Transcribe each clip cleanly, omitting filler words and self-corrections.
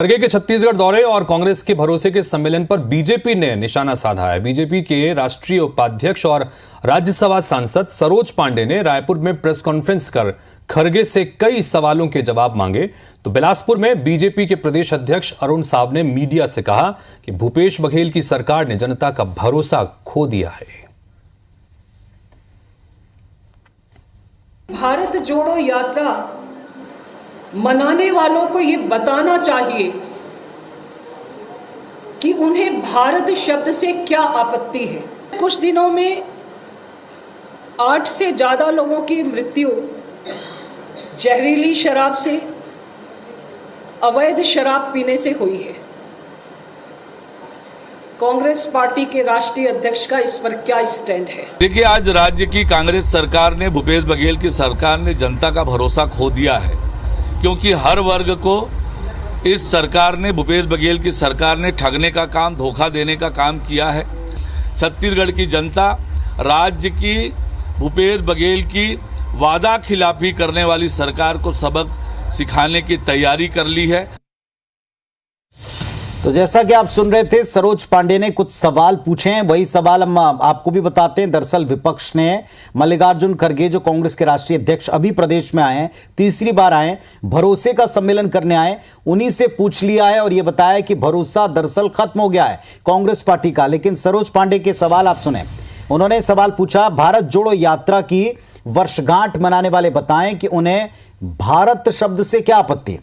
खरगे के छत्तीसगढ़ दौरे और कांग्रेस के भरोसे के सम्मेलन पर बीजेपी ने निशाना साधा है। बीजेपी के राष्ट्रीय उपाध्यक्ष और राज्यसभा सांसद सरोज पांडे ने रायपुर में प्रेस कॉन्फ्रेंस कर खरगे से कई सवालों के जवाब मांगे। तो बिलासपुर में बीजेपी के प्रदेश अध्यक्ष अरुण साव ने मीडिया से कहा कि भूपेश बघेल की सरकार ने जनता का भरोसा खो दिया है। भारत जोड़ो यात्रा मनाने वालों को ये बताना चाहिए कि उन्हें भारत शब्द से क्या आपत्ति है। कुछ दिनों में 8 से ज्यादा लोगों की मृत्यु जहरीली शराब से, अवैध शराब पीने से हुई है। कांग्रेस पार्टी के राष्ट्रीय अध्यक्ष का इस पर क्या स्टैंड है? देखिए, आज राज्य की कांग्रेस सरकार ने, भूपेश बघेल की सरकार ने जनता का भरोसा खो दिया है, क्योंकि हर वर्ग को इस सरकार ने, भूपेश बघेल की सरकार ने ठगने का काम, धोखा देने का काम किया है। छत्तीसगढ़ की जनता राज्य की भूपेश बघेल की वादा खिलाफी करने वाली सरकार को सबक सिखाने की तैयारी कर ली है। तो जैसा कि आप सुन रहे थे, सरोज पांडे ने कुछ सवाल पूछे हैं, वही सवाल हम आपको भी बताते हैं। दरअसल विपक्ष ने मल्लिकार्जुन खड़गे, जो कांग्रेस के राष्ट्रीय अध्यक्ष अभी प्रदेश में आए हैं, तीसरी बार आए, भरोसे का सम्मेलन करने आए, उन्हीं से पूछ लिया है और यह बताया कि भरोसा दरअसल खत्म हो गया है कांग्रेस पार्टी का। लेकिन सरोज पांडे के सवाल आप सुने। उन्होंने सवाल पूछा, भारत जोड़ो यात्रा की वर्षगांठ मनाने वाले बताएं कि उन्हें भारत शब्द से क्या आपत्ति।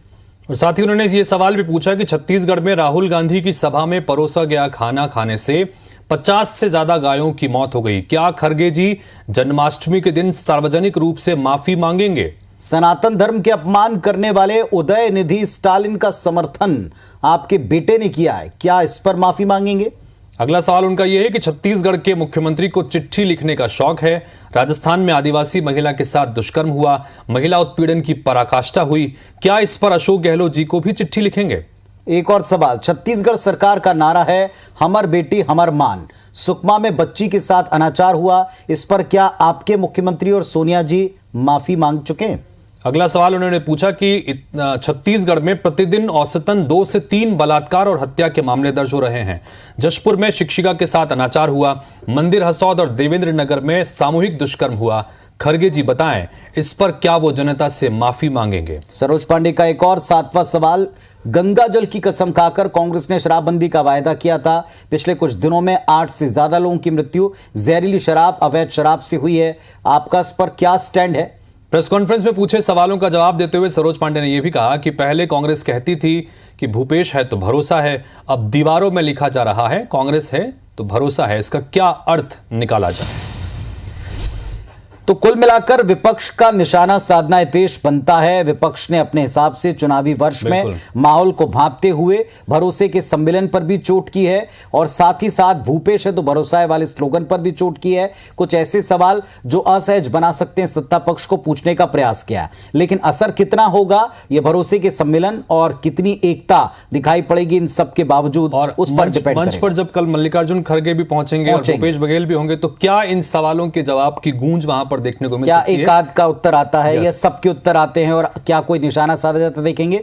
और साथ ही उन्होंने ये सवाल भी पूछा कि छत्तीसगढ़ में राहुल गांधी की सभा में परोसा गया खाना खाने से 50 से ज्यादा गायों की मौत हो गई। क्या खरगे जी जन्माष्टमी के दिन सार्वजनिक रूप से माफी मांगेंगे? सनातन धर्म के अपमान करने वाले उदयनिधि स्टालिन का समर्थन आपके बेटे ने किया है, क्या इस पर माफी मांगेंगे? अगला सवाल उनका यह है कि छत्तीसगढ़ के मुख्यमंत्री को चिट्ठी लिखने का शौक है। राजस्थान में आदिवासी महिला के साथ दुष्कर्म हुआ, महिला उत्पीड़न की पराकाष्ठा हुई, क्या इस पर अशोक गहलोत जी को भी चिट्ठी लिखेंगे? एक और सवाल, छत्तीसगढ़ सरकार का नारा है हमर बेटी हमर मान। सुकमा में बच्ची के साथ अनाचार हुआ, इस पर क्या आपके मुख्यमंत्री और सोनिया जी माफी मांग चुके हैं? अगला सवाल उन्होंने पूछा कि छत्तीसगढ़ में प्रतिदिन औसतन 2 से 3 बलात्कार और हत्या के मामले दर्ज हो रहे हैं। जशपुर में शिक्षिका के साथ अनाचार हुआ, मंदिर हसौद और देवेंद्र नगर में सामूहिक दुष्कर्म हुआ। खरगे जी बताएं, इस पर क्या वो जनता से माफी मांगेंगे? सरोज पांडे का एक और 7वां सवाल, गंगा जल की कसम खाकर कांग्रेस ने शराबबंदी का वायदा किया था। पिछले कुछ दिनों में 8 से ज्यादा लोगों की मृत्यु जहरीली शराब, अवैध शराब से हुई है, आपका इस पर क्या स्टैंड है? प्रेस कॉन्फ्रेंस में पूछे सवालों का जवाब देते हुए सरोज पांडे ने यह भी कहा कि पहले कांग्रेस कहती थी कि भूपेश है तो भरोसा है, अब दीवारों में लिखा जा रहा है कांग्रेस है तो भरोसा है। इसका क्या अर्थ निकाला जाए? तो कुल मिलाकर विपक्ष का निशाना साधना हितेश बनता है। विपक्ष ने अपने हिसाब से चुनावी वर्ष में माहौल को भांपते हुए भरोसे के सम्मेलन पर भी चोट की है और साथ ही साथ भूपेश है तो भरोसा है वाले स्लोगन पर भी चोट की है। कुछ ऐसे सवाल जो असहज बना सकते हैं सत्ता पक्ष को, पूछने का प्रयास किया, लेकिन असर कितना होगा यह भरोसे के सम्मेलन और कितनी एकता दिखाई पड़ेगी इन सब के बावजूद, और उस पर डिपेंड मंच पर जब कल मल्लिकार्जुन खड़गे भी पहुंचेंगे और भूपेश बघेल भी होंगे, तो क्या इन सवालों के जवाब की गूंज वहां देखने को मिल क्या सकती है? एक आध का उत्तर आता है या सबके उत्तर आते हैं और क्या कोई निशाना साधा जाता देखेंगे?